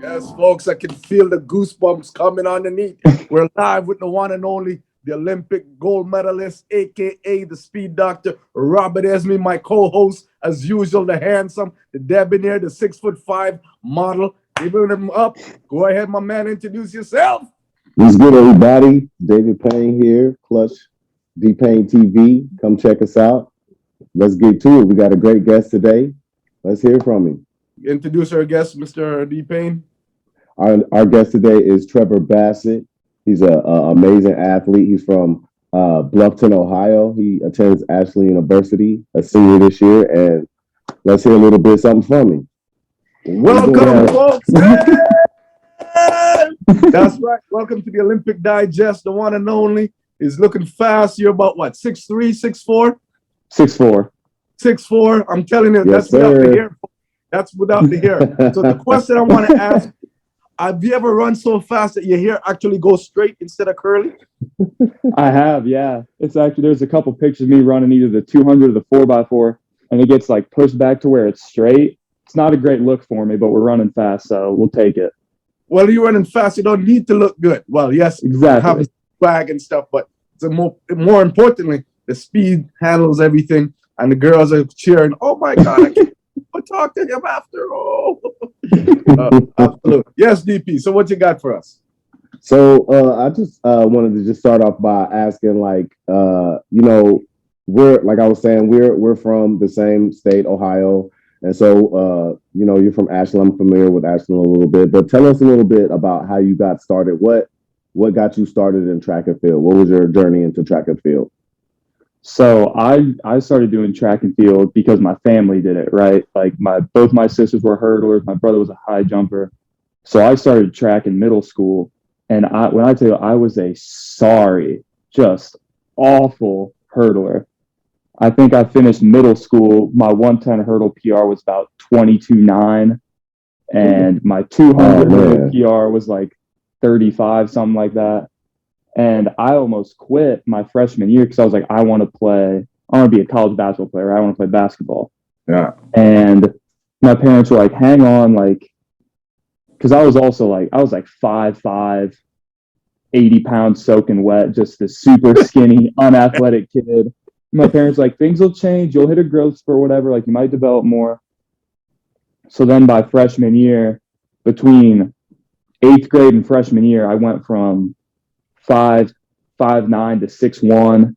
Yes, folks, I can feel the goosebumps coming underneath. We're live with the one and only, the Olympic gold medalist, aka the speed doctor, Robert Esmie, my co-host, as usual, the handsome, the debonair, the 6'5" model. Giving him up. Go ahead, my man, introduce yourself. What's good, everybody? David Payne here, Clutch D Payne TV. Come check us out. Let's get to it. We got a great guest today. Let's hear from him. Introduce our guest, Mr. D. Payne. Our guest today is Trevor Bassett. He's an amazing athlete. He's from Bluffton, Ohio. He attends Ashland University, a senior this year. And let's hear a little bit something from him. Welcome, folks. That's right. Welcome to the Olympic Digest, the one and only. He's looking fast. You're about what, 6'3", 6'4"? 6'4". 6'4". I'm telling you, Yes, that's without sir. the hair. That's without the hair. So the question I want to ask, have you ever run so fast that your hair actually goes straight instead of curly? I have, yeah. It's actually, there's a couple pictures of me running either the 200 or the 4x4, and it gets like pushed back to where it's straight. It's not a great look for me, but we're running fast, so we'll take it. Well, you're running fast. You don't need to look good. Well, yes, Exactly. have a swag and stuff, but it's more importantly, the speed handles everything, and the girls are cheering. Oh my God, I can't talk to him after. Oh, absolutely. Yes, DP. So what you got for us? So I just wanted to just start off by asking, like, we're, like I was saying, we're from the same state, Ohio, and so you're from Ashland. I'm familiar with Ashland a little bit, but tell us a little bit about how you got started. What got you started in track and field? What was your journey into track and field? So I started doing track and field because my family did it, right? Like both my sisters were hurdlers. My brother was a high jumper. So I started track in middle school. And when I tell you, I was a sorry, just awful hurdler. I think I finished middle school. My 110 hurdle PR was about 22.9. And my 200 hurdle PR was like 35, something like that. And I almost quit my freshman year because I was like, I want to be a college basketball player. I want to play basketball. Yeah. And my parents were like, hang on, like, because I was like 5'5", 80 pounds soaking wet, just this super skinny, unathletic kid. My parents were like, things will change. You'll hit a growth spurt, whatever. Like, you might develop more. So then by freshman year, between 8th grade and freshman year, I went from 5'9" to 6'1".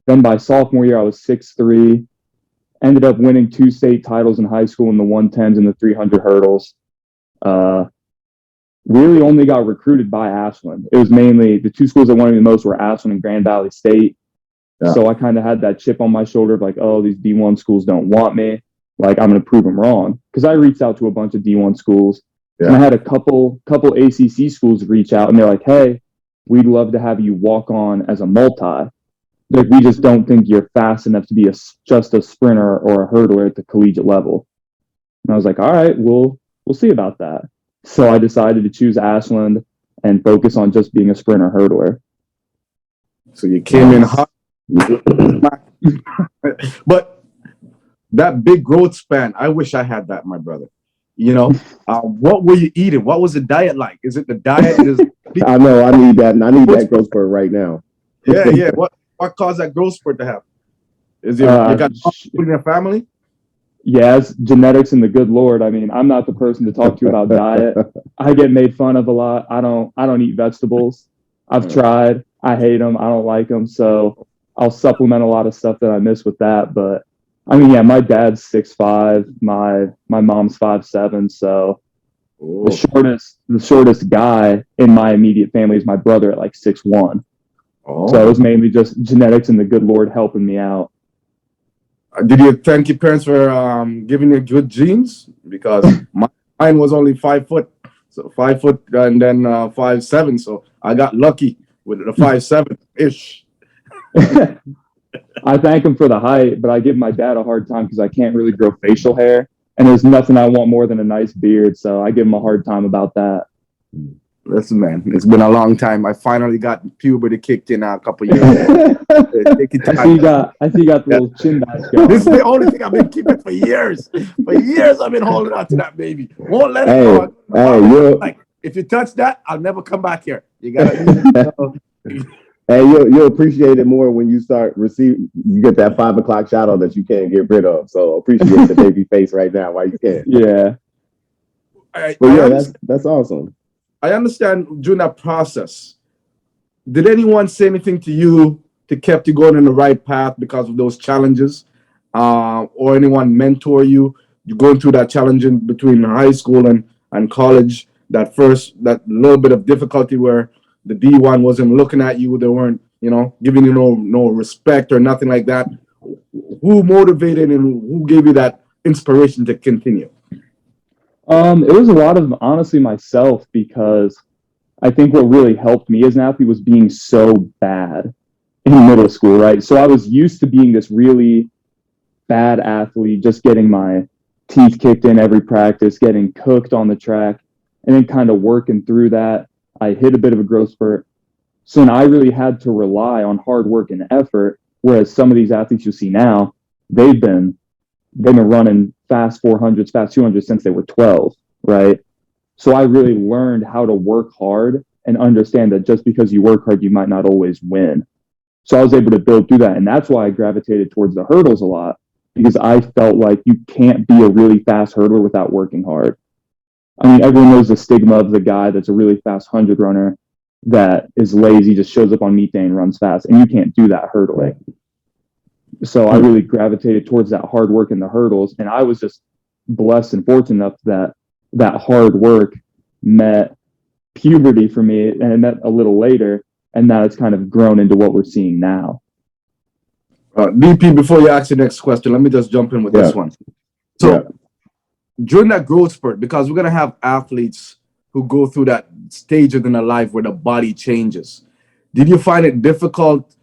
Then by sophomore year, I was 6'3". Ended up winning 2 state titles in high school in the 110s and the 300 hurdles. Really only got recruited by Ashland. It was mainly the 2 schools that wanted me the most were Ashland and Grand Valley State. Yeah. So I kind of had that chip on my shoulder of like, oh, these D1 schools don't want me. Like, I'm going to prove them wrong. Because I reached out to a bunch of D1 schools. Yeah. And I had a couple ACC schools reach out, and they're like, hey, we'd love to have you walk on as a multi. Like, we just don't think you're fast enough to be just a sprinter or a hurdler at the collegiate level. And I was like, all right, we'll see about that. So I decided to choose Ashland and focus on just being a sprinter hurdler. So you came in hot. But that big growth span, I wish I had that, my brother. You know, what were you eating? What was the diet like? Is it the diet? I know I need that, and I need that growth spurt right now. Yeah. What caused that growth spurt to happen? Is it you got food in your family? Yeah, it's genetics and the good Lord. I mean, I'm not the person to talk to about diet. I get made fun of a lot. I don't eat vegetables. I've tried. I hate them. I don't like them. So I'll supplement a lot of stuff that I miss with that. But I mean, yeah, my dad's 6'5". My mom's 5'7". So the shortest guy in my immediate family is my brother at like 6'1". Oh. So it was mainly just genetics and the good Lord helping me out. Did you thank your parents for giving you good genes? Because mine was only 5 foot, so 5 foot and then 5'7". So I got lucky with the 5'7" ish. I thank him for the height, but I give my dad a hard time because I can't really grow facial hair, and there's nothing I want more than a nice beard. So I give him a hard time about that. Listen, man, it's been a long time. I finally got puberty kicked in a couple years ago. Take your I see you time. got the little chin back This is going. the only thing I've been keeping for years. For years, I've been holding on to that baby. Won't let it Hey, go. hey, you Like, if you touch that, I'll never come back here. You gotta leave it. hey, you'll appreciate it more when you start receiving. You get that 5 o'clock shadow that you can't get rid of. So appreciate the baby face right now while you can. Yeah. But yeah, that's awesome. I understand during that process. Did anyone say anything to you to kept you going in the right path because of those challenges, or anyone mentor you? You going through that challenge in between high school and college. That little bit of difficulty where the D1 wasn't looking at you. They weren't, giving you no respect or nothing like that. Who motivated and who gave you that inspiration to continue? It was a lot of honestly myself, because I think what really helped me as an athlete was being so bad in middle school, right? So I was used to being this really bad athlete, just getting my teeth kicked in every practice, getting cooked on the track, and then kind of working through that. I hit a bit of a growth spurt. So then I really had to rely on hard work and effort, whereas some of these athletes you see now, they've been running fast 400s, fast 200s since they were 12, right? So I really learned how to work hard and understand that just because you work hard, you might not always win. So I was able to build through that. And that's why I gravitated towards the hurdles a lot, because I felt like you can't be a really fast hurdler without working hard. I mean, everyone knows the stigma of the guy that's a really fast 100 runner that is lazy, just shows up on meet day and runs fast. And you can't do that hurdling. So I really gravitated towards that hard work in the hurdles. And I was just blessed and fortunate enough that hard work met puberty for me, and it met a little later. And now it's kind of grown into what we're seeing now. DP, before you ask the next question, let me just jump in with this one. So during that growth spurt, because we're going to have athletes who go through that stage in their life where the body changes, did you find it difficult?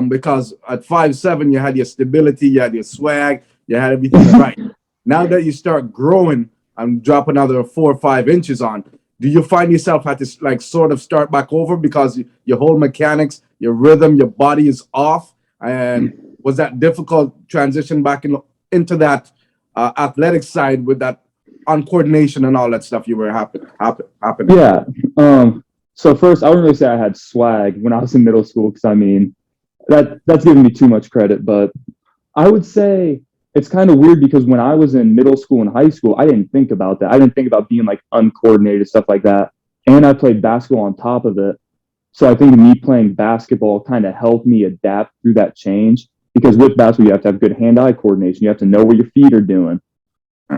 Because at 5'7", you had your stability, you had your swag, you had everything right. Now that you start growing and drop another 4 or 5 inches on, do you find yourself had to sort of start back over because your whole mechanics, your rhythm, your body is off? And was that difficult transition back into that athletic side with that uncoordination and all that stuff you were happening? Yeah. So first, I wouldn't really say I had swag when I was in middle school, because I mean, that's giving me too much credit. But I would say it's kind of weird, because when I was in middle school and high school, I didn't think about that. I didn't think about being like uncoordinated, stuff like that. And I played basketball on top of it. So I think me playing basketball kind of helped me adapt through that change, because with basketball, you have to have good hand-eye coordination. You have to know what your feet are doing.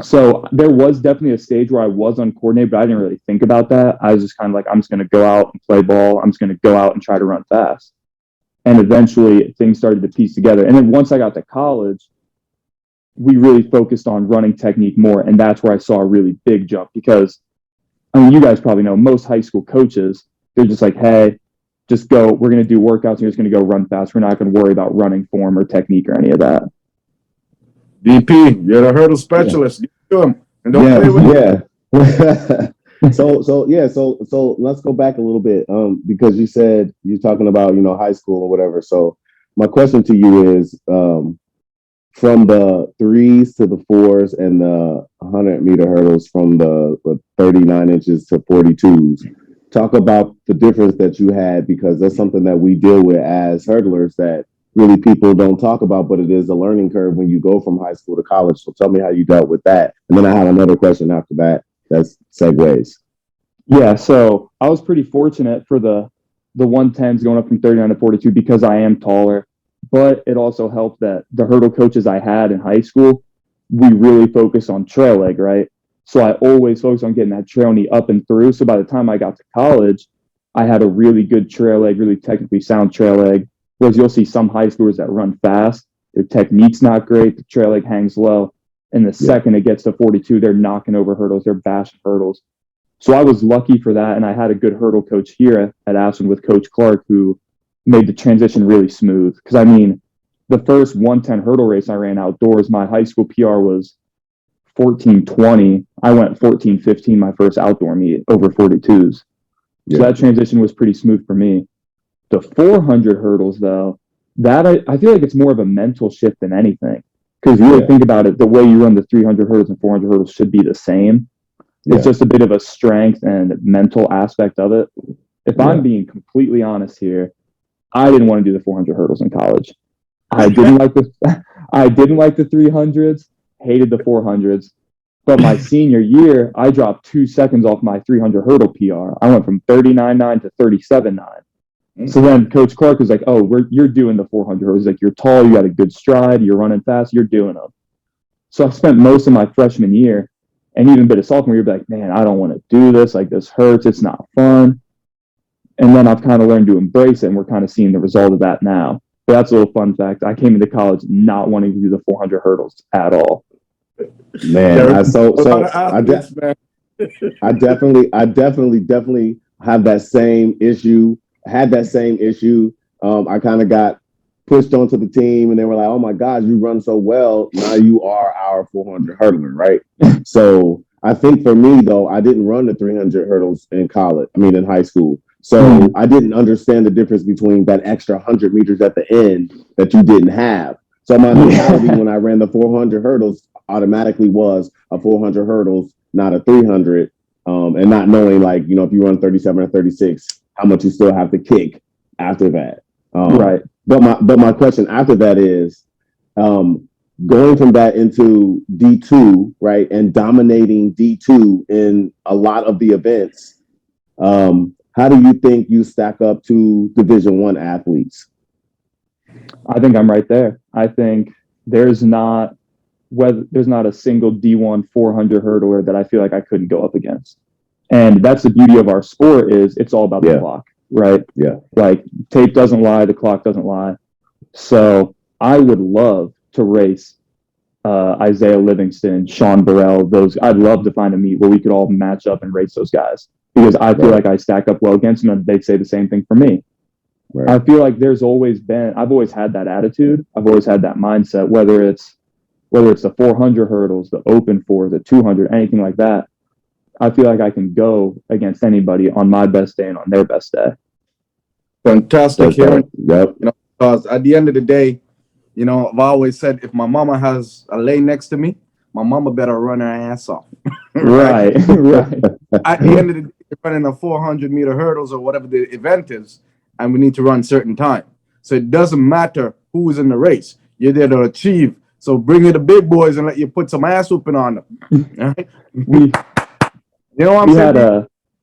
So there was definitely a stage where I was uncoordinated, but I didn't really think about that. I was just kind of like, I'm just going to go out and play ball. I'm just going to go out and try to run fast. And eventually things started to piece together. And then once I got to college, we really focused on running technique more. And that's where I saw a really big jump, because, I mean, you guys probably know most high school coaches, they're just like, hey, just go. We're going to do workouts. And you're just going to go run fast. We're not going to worry about running form or technique or any of that. DP, you're the hurdle specialist. Get to him and don't play with him. So let's go back a little bit, because you said you're talking about high school or whatever. So my question to you is, from the 3s to the 4s and the 100-meter hurdles, from the 39 inches to 42s, talk about the difference that you had, because that's something that we deal with as hurdlers that really people don't talk about, but it is a learning curve when you go from high school to college. So tell me how you dealt with that. And then I have another question after that. That's segues. Yeah, so I was pretty fortunate for the 110s going up from 39 to 42, because I am taller. But it also helped that the hurdle coaches I had in high school, we really focused on trail leg, right? So I always focused on getting that trail knee up and through. So by the time I got to college, I had a really good trail leg, really technically sound trail leg. Whereas you'll see some high schoolers that run fast, their technique's not great, the trail leg hangs low. And the second it gets to 42, they're knocking over hurdles, they're bashing hurdles. So I was lucky for that. And I had a good hurdle coach here at Ashland with Coach Clark, who made the transition really smooth. Because I mean, the first 110 hurdle race I ran outdoors, my high school PR was 14:20. I went 14:15 my first outdoor meet over 42s. So that transition was pretty smooth for me. The 400 hurdles, though, that I feel like it's more of a mental shift than anything. Because you really think about it, the way you run the 300 hurdles and 400 hurdles should be the same. It's just a bit of a strength and mental aspect of it. If I'm being completely honest here, I didn't want to do the 400 hurdles in college. I didn't like the 300s, hated the 400s. But my senior year, I dropped 2 seconds off my 300 hurdle PR. I went from 39.9 to 37.9. So then Coach Clark was like, "Oh, you're doing the 400 hurdles. Like, you're tall, you got a good stride, you're running fast, you're doing them." So I spent most of my freshman year and even a bit of sophomore year, be like, "Man, I don't want to do this. Like, this hurts. It's not fun." And then I've kind of learned to embrace it, and we're kind of seeing the result of that now. But that's a little fun fact. I came into college not wanting to do the 400 hurdles at all. Man, I definitely have that same issue. Had that same issue. I kind of got pushed onto the team, and they were like, "Oh my God, you run so well. Now you are our 400 hurdler, right?" So I think for me though, I didn't run the 300 hurdles in high school. So I didn't understand the difference between that extra 100 meters at the end that you didn't have. So my mentality when I ran the 400 hurdles automatically was a 400 hurdles, not a 300, and not knowing if you run 37 or 36, how much you still have to kick after that. Right. But my question after that is, going from that into D2, right, and dominating D2 in a lot of the events. How do you think you stack up to Division I athletes? I think I'm right there. I think there's not a single D1 400 hurdler that I feel like I couldn't go up against. And that's the beauty of our sport is it's all about the clock, right? Yeah. Like tape doesn't lie, the clock doesn't lie. So I would love to race Isaiah Livingston, Sean Burrell, I'd love to find a meet where we could all match up and race those guys because I feel like I stack up well against them and they'd say the same thing for me. Right. I feel like I've always had that attitude. I've always had that mindset, whether it's the 400 hurdles, the open 4, the 200, anything like that. I feel like I can go against anybody on my best day and on their best day. Fantastic hearing. Yep. Because at the end of the day, I've always said if my mama has a lane next to me, my mama better run her ass off. Right. Right. At the end of the day, you're running a 400-meter hurdles or whatever the event is, and we need to run certain time. So it doesn't matter who is in the race. You're there to achieve. So bring in the big boys and let you put some ass whooping on them. Right? You know what I'm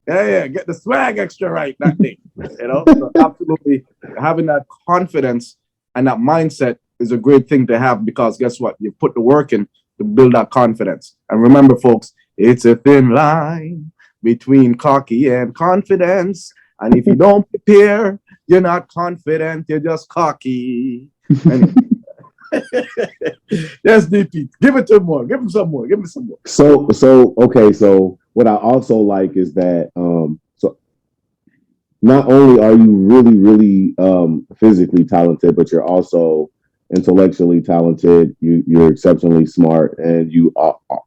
saying? Get the swag extra right that day. So absolutely having that confidence and that mindset is a great thing to have because guess what? You put the work in to build that confidence. And remember, folks, it's a thin line between cocky and confidence. And if you don't prepare, you're not confident, you're just cocky. Yes, DP. Give it to him more. Give him some more. Give me some more. So what I also like is that so not only are you really, really physically talented, but you're also intellectually talented. You're exceptionally smart, and you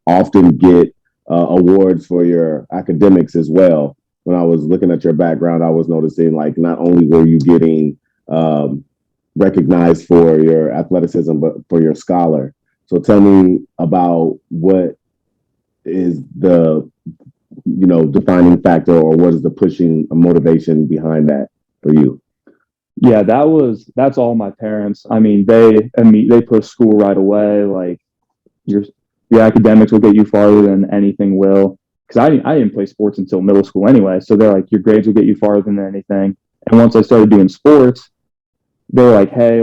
often get awards for your academics as well. When I was looking at your background, I was noticing not only were you getting recognized for your athleticism, but for your scholar. So tell me about what is the defining factor, or what is the pushing motivation behind that for you? Yeah, that's all my parents. I mean, they push school right away. Like your academics will get you farther than anything will. Because I didn't play sports until middle school anyway. So they're like, your grades will get you farther than anything. And once I started doing sports, they were like, hey,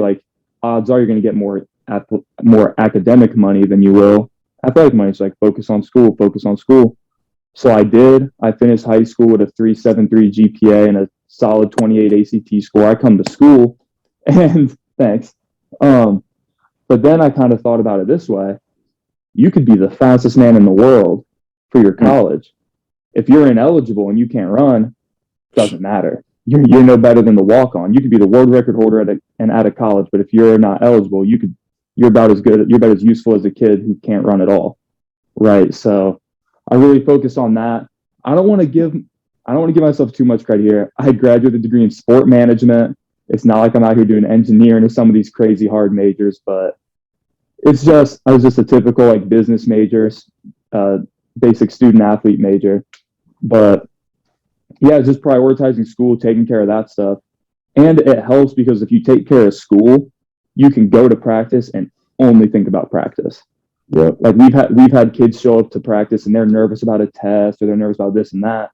odds are you're going to get more academic money than you will athletic money. So focus on school. So I did. I finished high school with a 3.73 GPA and a solid 28 ACT score. I come to school and thanks. But then I kind of thought about it this way. You could be the fastest man in the world for your college. If you're ineligible and you can't run, doesn't matter. You're no better than the walk-on. You could be the world record holder at a college, but if you're not eligible, you're about as good, you're about as useful as a kid who can't run at all. Right. So I really focus on that. I don't want to I don't want to give myself too much credit here. I graduated a degree in sport management. It's not like I'm out here doing engineering or some of these crazy hard majors, but I was just a typical like business major, basic student athlete major. But yeah, just prioritizing school, taking care of that stuff. And it helps because if you take care of school, you can go to practice and only think about practice. Yeah. Like we've had kids show up to practice and they're nervous about a test or they're nervous about this and that.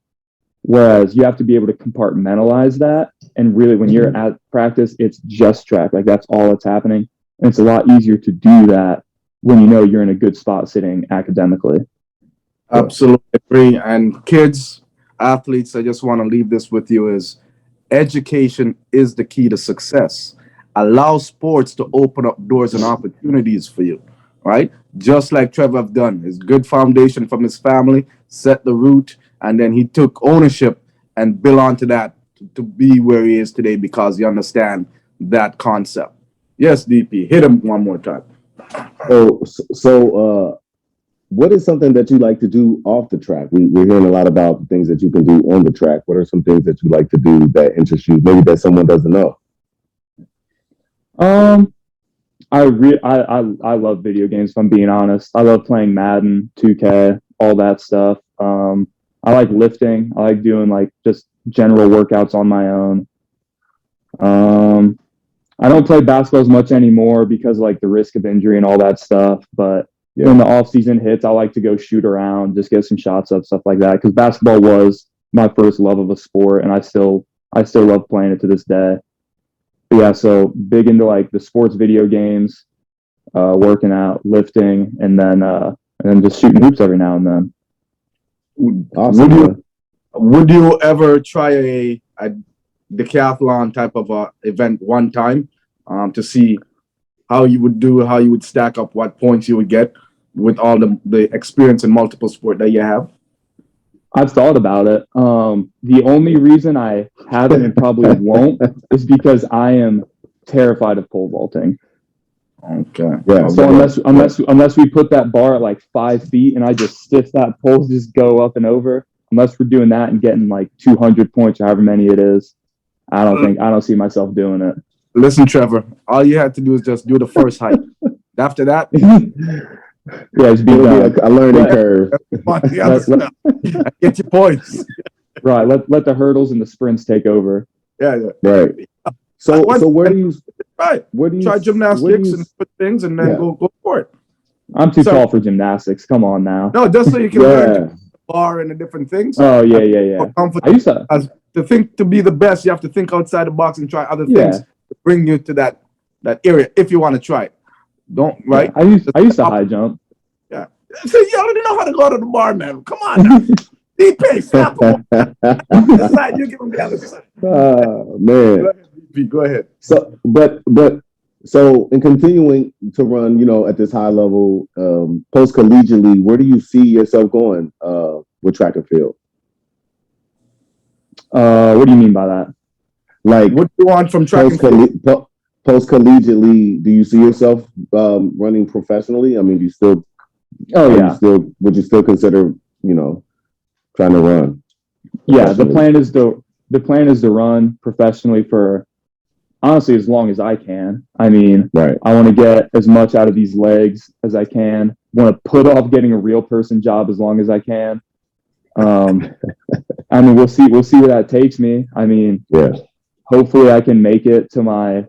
Whereas you have to be able to compartmentalize that. And really when you're at practice, it's just track. Like that's all that's happening. And it's a lot easier to do that when you know you're in a good spot sitting academically. Absolutely agree. And kids, athletes, I just want to leave this with you is education is the key to success. Allow sports to open up doors and opportunities for you, right? Just like Trevor have done. His good foundation from his family, set the root, and then he took ownership and built onto that to be where he is today because he understands that concept. Yes, DP, hit him one more time. So, what is something that you like to do off the track? We're hearing a lot about the things that you can do on the track. What are some things that you like to do that interest you? Maybe that someone doesn't know. I love video games, if I'm being honest. I love playing Madden, 2K, all that stuff. I like lifting. I like doing like just general workouts on my own. I don't play basketball as much anymore because like the risk of injury and all that stuff. But when the off season hits, I like to go shoot around, just get some shots up, stuff like that. Because basketball was my first love of a sport, and I still love playing it to this day. But yeah, so big into like the sports video games, working out, lifting, and then just shooting hoops every now and then. Awesome. Would you ever try a decathlon type of event one time to see how you would do, how you would stack up, what points you would get with all the experience in multiple sport that you have? I've thought about it. The only reason I haven't and probably won't is because I am terrified of pole vaulting. Okay. Yeah. So unless we put that bar at like 5 feet and I just stiff that pole, just go up and over. Unless we're doing that and getting like 200 points or however many it is, I don't see myself doing it. Listen, Trevor, all you had to do is just do the first height. After that, yeah, it's being a learning curve. Get your points. Right. Let the hurdles and the sprints take over. Yeah. Right. So where do you try gymnastics and put things and then go for it? I'm too tall for gymnastics. Come on now. No, just so you can learn the bar and the different things. Oh yeah. I used to think to be the best, you have to think outside the box and try other things to bring you to that area if you want to try it. Don't right? Yeah, I used to high jump. Yeah. So you already know how to go to the bar, man. Come on now. DP, snap him. This side, you give him the other side. Man. Go ahead. So, so in continuing to run, at this high level, post collegiately, where do you see yourself going with track and field? What do you mean by that? Like, what do you want from track and field? Post collegiately, do you see yourself running professionally? I mean, do you still? Oh yeah. Would you still consider, trying to run? Yeah, the plan is to run professionally for honestly as long as I can. I mean, right. I want to get as much out of these legs as I can. I want to put off getting a real person job as long as I can. I mean, we'll see where that takes me. I mean, hopefully I can make it to my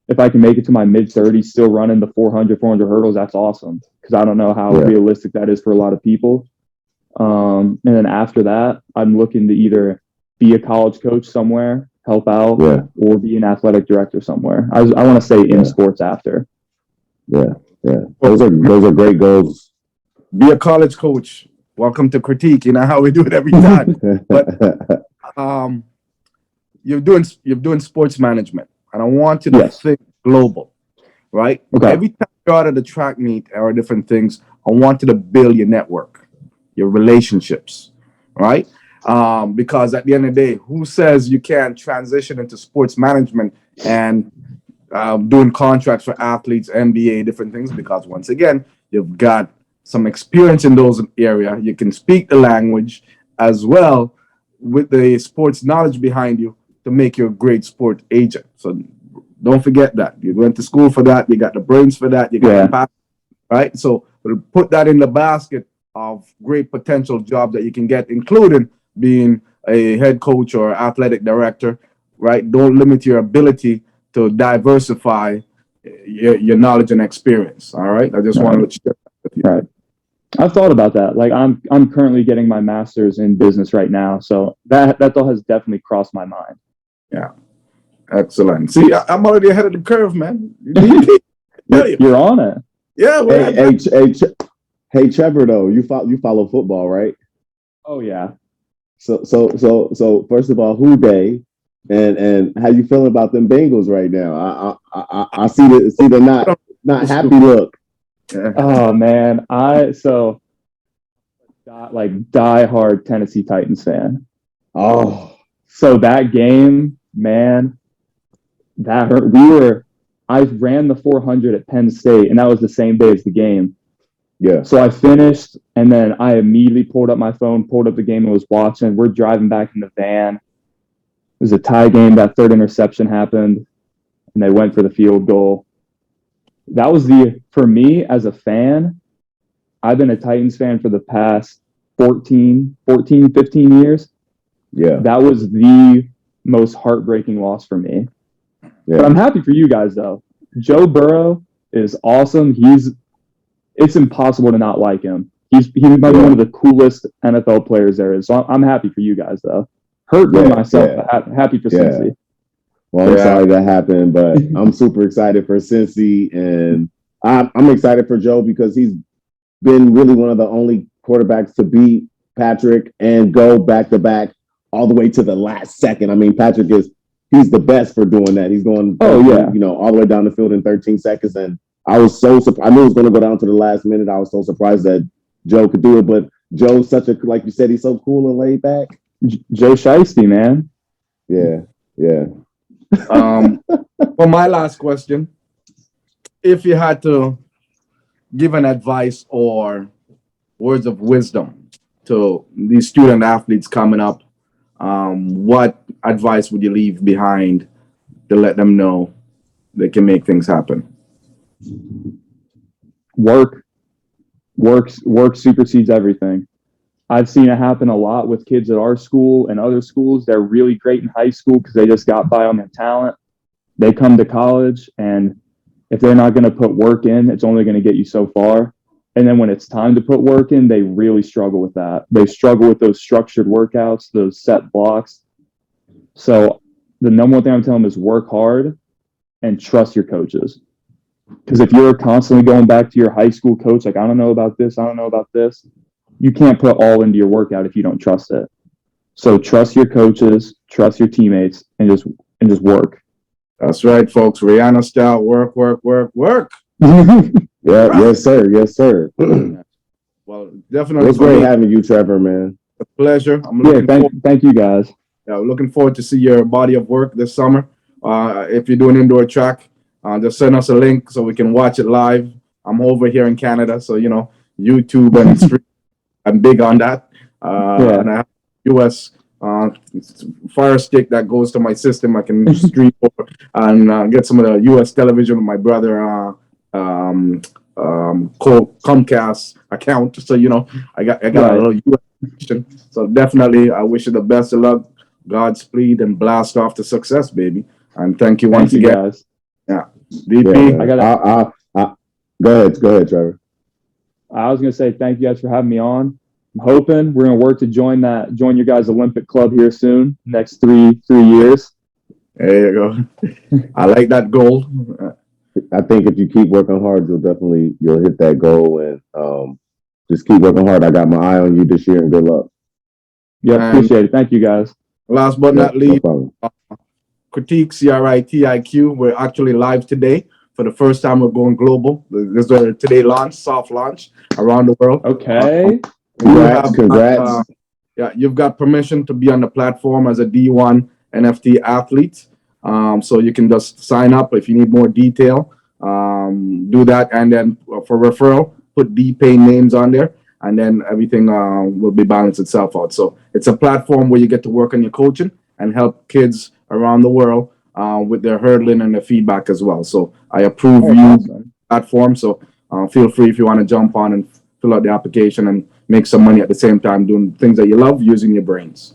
mid-30s still running the 400 hurdles. That's awesome because I don't know how realistic that is for a lot of people. And then after that, I'm looking to either be a college coach somewhere, help out, or be an athletic director somewhere. I want to stay in sports after. Yeah. Those are great goals. Be a college coach. Welcome to critique. You know how we do it every time. But you're doing sports management, and I want you to think global, right? Okay. Every time you go out of the track meet or different things, I want you to build your network, your relationships, right? Because at the end of the day, who says you can't transition into sports management and doing contracts for athletes, MBA, different things? Because once again, you've got some experience in those area. You can speak the language as well. with the sports knowledge behind you to make you a great sport agent. So don't forget that. You went to school for that. You got the brains for that. You got Yeah. the passion, right? So put that in the basket of great potential jobs that you can get, including being a head coach or athletic director, right? Don't limit your ability to diversify your knowledge and experience. All right. I just wanted to share that with you. Right. I've thought about that. Like I'm currently getting my master's in business right now. So that thought has definitely crossed my mind. Yeah. Excellent. See, I'm already ahead of the curve, man. You're on it. Yeah. Hey, Trevor, though, you follow football, right? Oh yeah. So first of all, who they and how you feeling about them Bengals right now? I see the not happy look. Oh man, die hard Tennessee Titans fan. Oh, So that game, man, that hurt. I ran the 400 at Penn State, and that was the same day as the game. yeah. So I finished, and then I immediately pulled up my phone, pulled up the game, and was watching. We're driving back in the van. It was a tie game. That third interception happened, and they went for the field goal. That was for me as a fan, I've been a Titans fan for the past 15 years. Yeah. That was the most heartbreaking loss for me. Yeah. But I'm happy for you guys, though. Joe Burrow is awesome. It's impossible to not like him. He might be one of the coolest NFL players there is. So I'm happy for you guys, though. Hurt for myself, but happy for Cincy. Well, I'm sorry that happened, but I'm super excited for Cincy, and I'm excited for Joe because he's been really one of the only quarterbacks to beat Patrick and go back to back all the way to the last second. I mean, he's the best for doing that. He's going, all the way down the field in 13 seconds, and I was so surprised. I knew it was going to go down to the last minute. I was so surprised that Joe could do it, but Joe's like you said, he's so cool and laid back. Joe Shiesty, man. Yeah. For my last question, if you had to give an advice or words of wisdom to these student athletes coming up, what advice would you leave behind to let them know they can make things happen? Work supersedes everything. I've seen it happen a lot with kids at our school and other schools. They're really great in high school because they just got by on their talent. They come to college, and if they're not going to put work in, it's only going to get you so far. And then when it's time to put work in, they really struggle with that. They struggle with those structured workouts, those set blocks. So the number one thing I'm telling them is work hard and trust your coaches. Because if you're constantly going back to your high school coach, like, I don't know about this, you can't put all into your workout if you don't trust it. So trust your coaches, trust your teammates, and just work. That's right, folks. Rihanna style, work. Yeah, yes, sir. Well, definitely. It's great having you, Trevor, man. A pleasure. Thank you guys. Yeah, looking forward to see your body of work this summer. If you're doing indoor track, just send us a link so we can watch it live. I'm over here in Canada, so YouTube and stream. I'm big on that. And I have US Fire Stick that goes to my system. I can stream over and get some of the US television with my brother Comcast account. So I got a little US connection. So definitely, I wish you the best of luck, Godspeed, and blast off to success, baby. And thank you once again. Guys. Yeah, DP. Go ahead, Trevor. I was gonna say thank you guys for having me on. I'm hoping we're gonna work to join your guys' Olympic club here soon. Next three years. There you go. I like that goal. I think if you keep working hard, you'll hit that goal, and just keep working hard. I got my eye on you this year, and good luck. Yeah, appreciate it. Thank you guys. Last but not least, no Critique CRITIQ. We're actually live today. For the first time, we're going global. This is our today soft launch around the world. Okay. Congrats. You've got permission to be on the platform as a D1 NFT athlete. So you can just sign up if you need more detail. Do that, and then for referral, put Payne names on there. and then everything will be balanced itself out. So it's a platform where you get to work on your coaching and help kids around the world with their hurdling and their feedback as well. So I approve Oh, you awesome. platform. So feel free if you want to jump on and fill out the application and make some money at the same time doing things that you love using your brains.